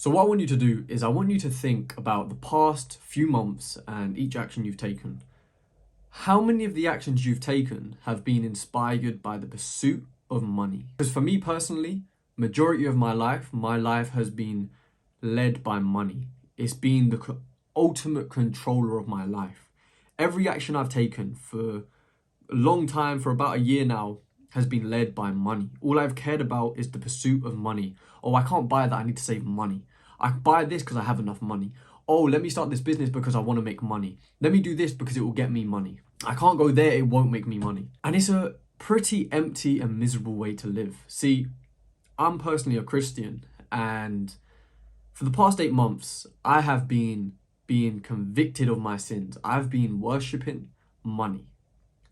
So what I want you to do is I want you to think about the past few months and each action you've taken. How many of the actions you've taken have been inspired by the pursuit of money? Because for me personally, majority of my life has been led by money. It's been the ultimate controller of my life. Every action I've taken for a long time, for about a year now, has been led by money. All I've cared about is the pursuit of money. Oh, I can't buy that, I need to save money. I buy this because I have enough money. Oh, let me start this business because I want to make money. Let me do this because it will get me money. I can't go there, it won't make me money. And it's a pretty empty and miserable way to live. See, I'm personally a Christian, and for the past 8 months, I have been being convicted of my sins. I've been worshipping money.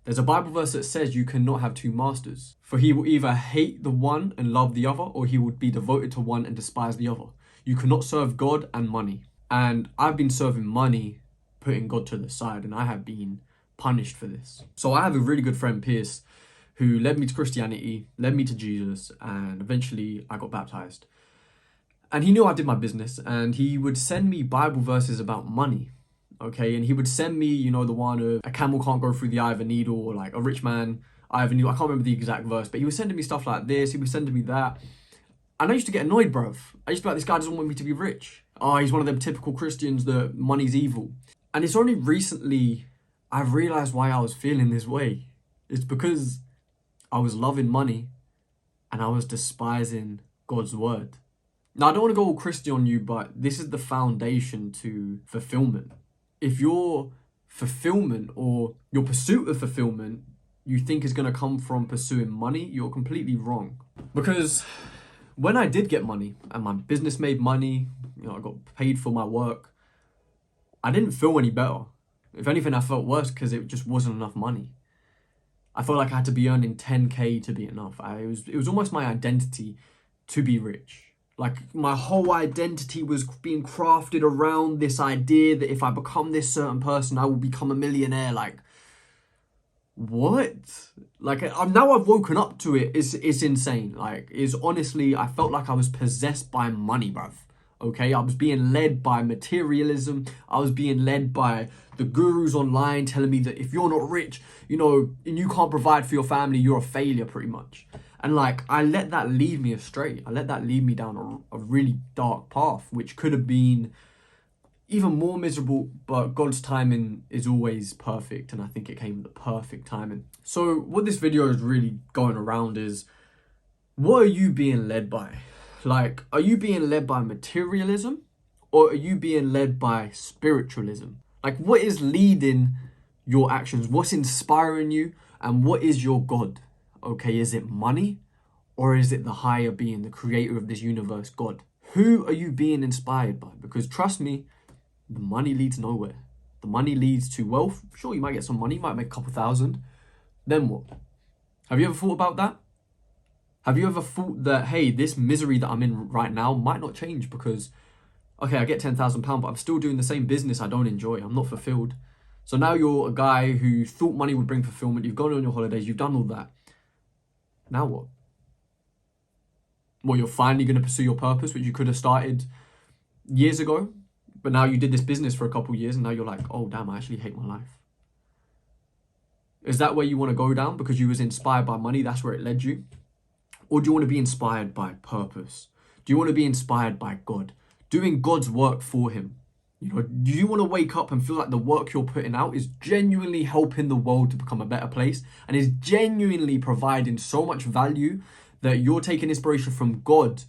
There's a Bible verse that says you cannot have two masters, for he will either hate the one and love the other, or he would be devoted to one and despise the other. You cannot serve God and money. And I've been serving money, putting God to the side, and I have been punished for this. So I have a really good friend, Pierce, who led me to Christianity, led me to Jesus, and eventually I got baptized. And he knew I did my business, and he would send me Bible verses about money. Okay, and he would send me, the one of a camel can't go through the eye of a needle, or like a rich man, eye of a needle. I can't remember the exact verse, but he was sending me stuff like this. He was sending me that. And I used to get annoyed, bruv. I used to be like, this guy doesn't want me to be rich. Oh, he's one of them typical Christians that money's evil. And it's only recently I've realized why I was feeling this way. It's because I was loving money and I was despising God's word. Now, I don't want to go all Christian on you, but this is the foundation to fulfillment. If your fulfillment or your pursuit of fulfillment you think is going to come from pursuing money, you're completely wrong. Because when I did get money and my business made money, I got paid for my work, I didn't feel any better. If anything, I felt worse because it just wasn't enough money. I felt like I had to be earning 10K to be enough. It was almost my identity to be rich. Like, my whole identity was being crafted around this idea that if I become this certain person, I will become a millionaire. Like, what? Like, now I've woken up to it. It's insane. Like, honestly, I felt like I was possessed by money, bruv. Okay, I was being led by materialism. I was being led by the gurus online telling me that if you're not rich, and you can't provide for your family, you're a failure, pretty much. And like, I let that lead me astray. I let that lead me down a really dark path, which could have been even more miserable, but God's timing is always perfect, and I think it came at the perfect timing. So what this video is really going around is, what are you being led by? Like, are you being led by materialism, or are you being led by spiritualism? Like, what is leading your actions? What's inspiring you? And what is your God? Okay, is it money, or is it the higher being, the creator of this universe, God? Who are you being inspired by? Because trust me, the money leads nowhere. The money leads to wealth. Sure, you might get some money, you might make a couple thousand. Then what? Have you ever thought about that? Have you ever thought that, hey, this misery that I'm in right now might not change because, okay, I get £10,000, but I'm still doing the same business I don't enjoy. I'm not fulfilled. So now you're a guy who thought money would bring fulfillment. You've gone on your holidays. You've done all that. Now what? Well, you're finally going to pursue your purpose, which you could have started years ago. But now you did this business for a couple of years and now you're like, oh, damn, I actually hate my life. Is that where you want to go down because you was inspired by money? That's where it led you? Or do you want to be inspired by purpose? Do you want to be inspired by God? Doing God's work for him? Do you want to wake up and feel like the work you're putting out is genuinely helping the world to become a better place and is genuinely providing so much value that you're taking inspiration from God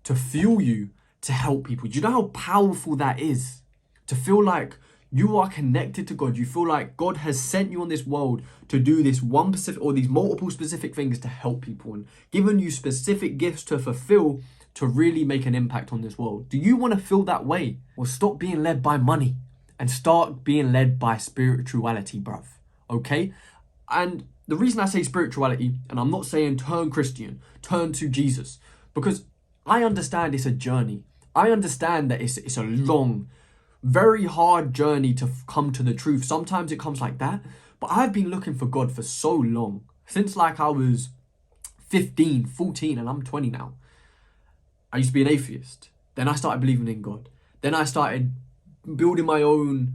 to fuel you to help people? Do you know how powerful that is? To feel like you are connected to God. You feel like God has sent you on this world to do this one specific or these multiple specific things to help people and given you specific gifts to fulfill to really make an impact on this world. Do you want to feel that way? Well, stop being led by money and start being led by spirituality, bruv. Okay? And the reason I say spirituality, and I'm not saying turn Christian, turn to Jesus, because I understand it's a journey. I understand that it's a long, very hard journey to come to the truth. Sometimes it comes like that, but I've been looking for God for so long, since like I was 15, 14, and I'm 20 now. I used to be an atheist. Then I started believing in God. Then I started building my own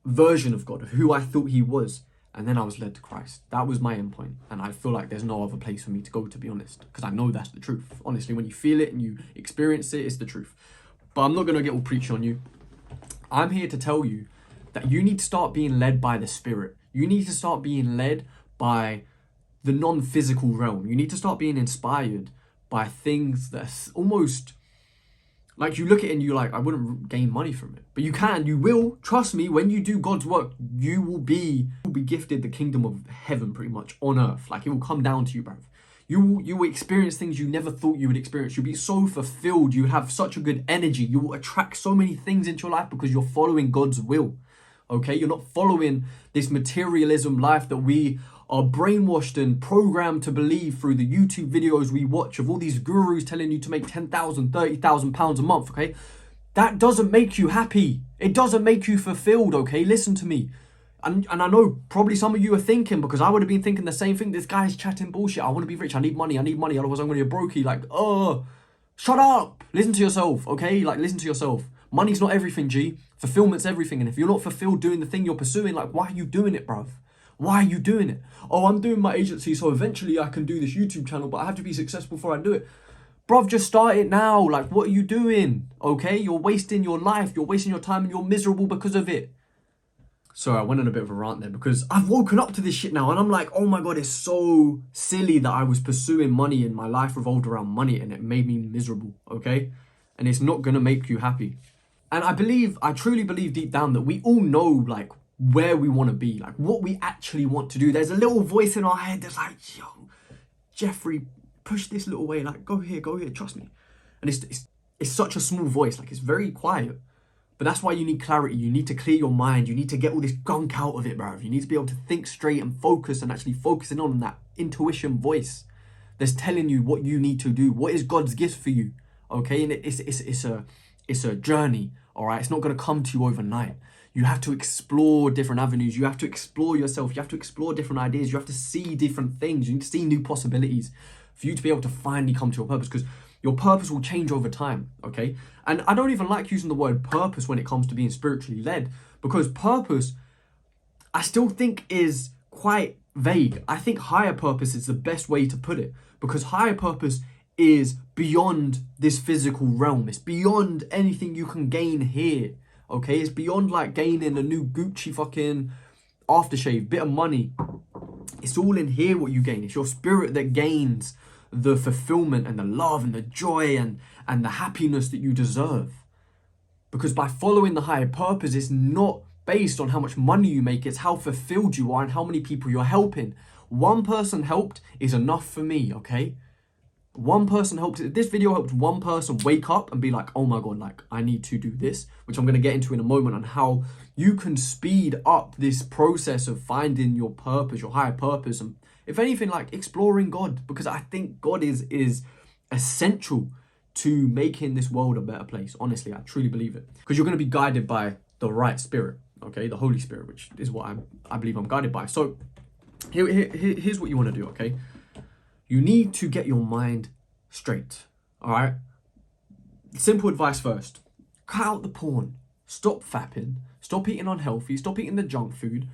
version of God, of who I thought he was. And then I was led to Christ. That was my endpoint. And I feel like there's no other place for me to go, to be honest, because I know that's the truth. Honestly, when you feel it and you experience it, it's the truth. But I'm not going to get all preachy on you. I'm here to tell you that you need to start being led by the Spirit. You need to start being led by the non-physical realm. You need to start being inspired by things that's almost like you look at it and you're like, I wouldn't gain money from it. But you can, you will. Trust me, when you do God's work, you will be gifted the kingdom of heaven pretty much on earth. Like it will come down to you, bruv. You will experience things you never thought you would experience. You'll be so fulfilled. You have such a good energy. You will attract so many things into your life because you're following God's will. Okay? You're not following this materialism life that we are brainwashed and programmed to believe through the YouTube videos we watch of all these gurus telling you to make 10,000, 30,000 pounds a month, okay? That doesn't make you happy. It doesn't make you fulfilled, okay? Listen to me. And I know probably some of you are thinking, because I would have been thinking the same thing. This guy's chatting bullshit. I want to be rich. I need money. Otherwise I'm going to be a brokey. Like, shut up. Listen to yourself, okay? Like, listen to yourself. Money's not everything, G. Fulfillment's everything. And if you're not fulfilled doing the thing you're pursuing, like, why are you doing it, bruv? Why are you doing it? Oh, I'm doing my agency, so eventually I can do this YouTube channel, but I have to be successful before I do it. Bruv, just start it now. Like, what are you doing? Okay? You're wasting your life. You're wasting your time and you're miserable because of it. Sorry, I went on a bit of a rant there because I've woken up to this shit now and I'm like, oh my God, it's so silly that I was pursuing money and my life revolved around money and it made me miserable, okay? And it's not gonna make you happy. And I truly believe deep down that we all know, like, where we want to be, like what we actually want to do. There's a little voice in our head that's like, yo, Jeffrey, push this little way, like go here, trust me. And it's such a small voice, like it's very quiet. But that's why you need clarity. You need to clear your mind. You need to get all this gunk out of it, bruv. You need to be able to think straight and focus and actually focusing on that intuition voice that's telling you what you need to do. What is God's gift for you? Okay, and it's a journey. All right, it's not going to come to you overnight. You have to explore different avenues. You have to explore yourself. You have to explore different ideas. You have to see different things. You need to see new possibilities for you to be able to finally come to your purpose, because your purpose will change over time, okay? And I don't even like using the word purpose when it comes to being spiritually led, because purpose, I still think is quite vague. I think higher purpose is the best way to put it, because higher purpose is beyond this physical realm. It's beyond anything you can gain here. Okay, it's beyond like gaining a new Gucci fucking aftershave, bit of money. It's all in here what you gain. It's your spirit that gains the fulfillment and the love and the joy and the happiness that you deserve. Because by following the higher purpose, it's not based on how much money you make, it's how fulfilled you are and how many people you're helping. One person helped is enough for me, okay? One person helped. This video helped one person wake up and be like, oh my God, like I need to do this, which I'm going to get into in a moment, on how you can speed up this process of finding your purpose, your higher purpose, and if anything, like exploring God, because I think God is essential to making this world a better place. Honestly, I truly believe it, because you're going to be guided by the right spirit, okay, the Holy Spirit, which is what I believe I'm guided by. So here's what you want to do, okay? You need to get your mind straight, all right? Simple advice first. Cut out the porn. Stop fapping. Stop eating unhealthy. Stop eating the junk food.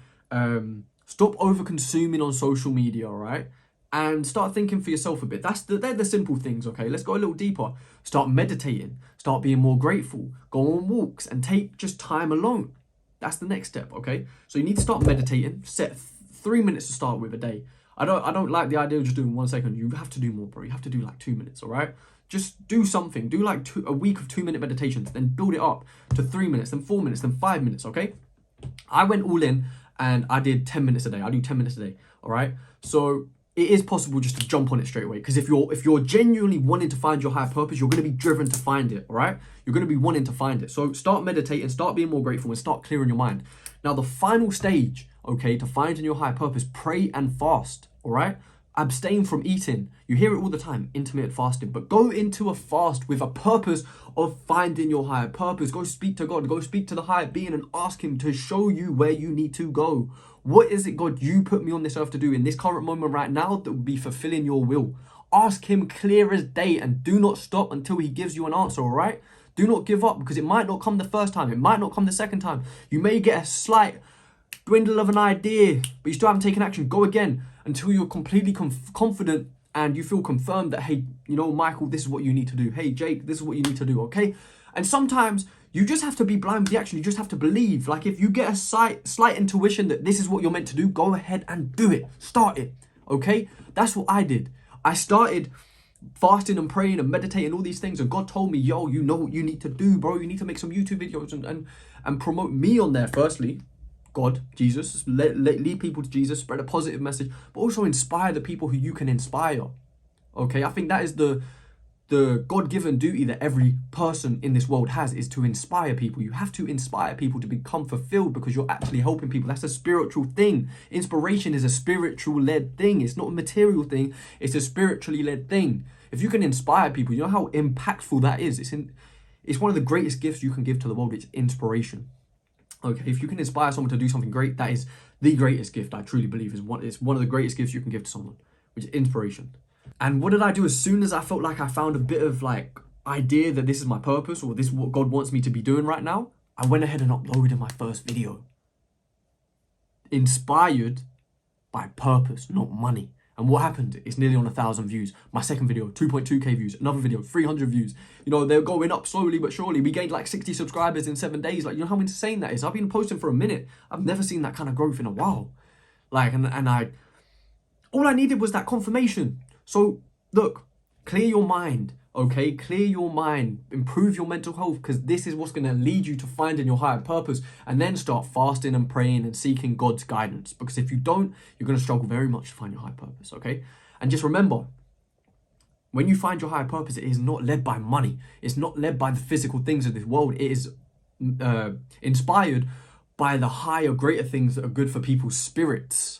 Stop over-consuming on social media, all right? And start thinking for yourself a bit. They're the simple things, okay? Let's go a little deeper. Start meditating. Start being more grateful. Go on walks and take just time alone. That's the next step, okay? So you need to start meditating. Set 3 minutes to start with a day. I don't like the idea of just doing 1 second. You have to do more, bro. You have to do like 2 minutes, all right? Just do something. Do like a week of 2 minute meditations, then build it up to 3 minutes, then 4 minutes, then 5 minutes, okay? I went all in and I did 10 minutes a day. I do 10 minutes a day, all right? So it is possible just to jump on it straight away, because if you're genuinely wanting to find your higher purpose, you're going to be driven to find it, all right? You're going to be wanting to find it. So start meditating, start being more grateful, and start clearing your mind. Now, the final stage, okay, to finding your higher purpose, pray and fast, all right? Abstain from eating. You hear it all the time, intermittent fasting, but go into a fast with a purpose of finding your higher purpose. Go speak to God, go speak to the higher being and ask him to show you where you need to go. What is it, God, you put me on this earth to do in this current moment right now that will be fulfilling your will? Ask him clear as day and do not stop until he gives you an answer, all right? Do not give up, because it might not come the first time. It might not come the second time. You may get a slight dwindle of an idea, but you still haven't taken action. Go again until you're completely confident and you feel confirmed that, hey, you know, Michael, this is what you need to do. Hey, Jake, this is what you need to do, okay? And sometimes you just have to be blind with the action. You just have to believe. Like, if you get a slight intuition that this is what you're meant to do, go ahead and do it. Start it, okay? That's what I did. I started fasting and praying and meditating, all these things, and God told me, yo, you know what you need to do, bro. You need to make some YouTube videos and promote me on there. Firstly, God, Jesus, lead people to Jesus, spread a positive message, but also inspire the people who you can inspire. Okay, I think that is the God-given duty that every person in this world has, is to inspire people. You have to inspire people to become fulfilled, because you're actually helping people. That's a spiritual thing. Inspiration is a spiritual-led thing. It's not a material thing. It's a spiritually led thing. If you can inspire people, you know how impactful that is. It's one of the greatest gifts you can give to the world. It's inspiration. Okay, if you can inspire someone to do something great, that is the greatest gift. I truly believe it's one of the greatest gifts you can give to someone, which is inspiration. And what did I do as soon as I felt like I found a bit of like idea that this is my purpose, or this is what God wants me to be doing right now? I went ahead and uploaded my first video. Inspired by purpose, not money. And what happened? It's nearly on 1,000 views. My second video, 2.2k views. Another video, 300 views. You know, they're going up slowly but surely. We gained like 60 subscribers in 7 days. Like, you know how insane that is? I've been posting for a minute. I've never seen that kind of growth in a while. Like, all I needed was that confirmation. So, look, clear your mind, okay? Clear your mind. Improve your mental health, because this is what's going to lead you to finding your higher purpose, and then start fasting and praying and seeking God's guidance. Because if you don't, you're going to struggle very much to find your higher purpose, okay? And just remember, when you find your higher purpose, it is not led by money. It's not led by the physical things of this world. It is inspired by the higher, greater things that are good for people's spirits.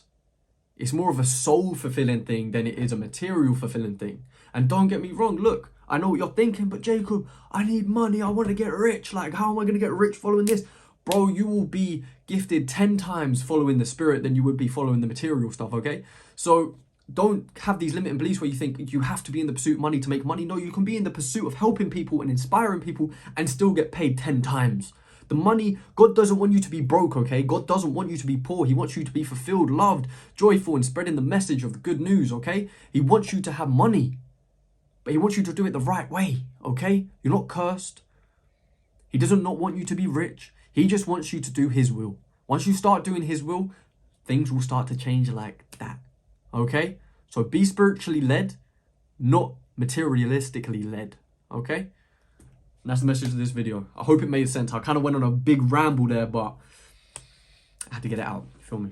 It's more of a soul-fulfilling thing than it is a material-fulfilling thing. And don't get me wrong, look, I know what you're thinking, but Jacob, I need money, I want to get rich. Like, how am I going to get rich following this? Bro, you will be gifted 10 times following the spirit than you would be following the material stuff, okay? So don't have these limiting beliefs where you think you have to be in the pursuit of money to make money. No, you can be in the pursuit of helping people and inspiring people and still get paid 10 times. The money, God doesn't want you to be broke, okay? God doesn't want you to be poor. He wants you to be fulfilled, loved, joyful, and spreading the message of the good news, okay? He wants you to have money, but he wants you to do it the right way, okay? You're not cursed. He doesn't not want you to be rich. He just wants you to do his will. Once you start doing his will, things will start to change like that, okay? So be spiritually led, not materialistically led, okay? And that's the message of this video. I hope it made sense. I kind of went on a big ramble there, but I had to get it out. Feel me?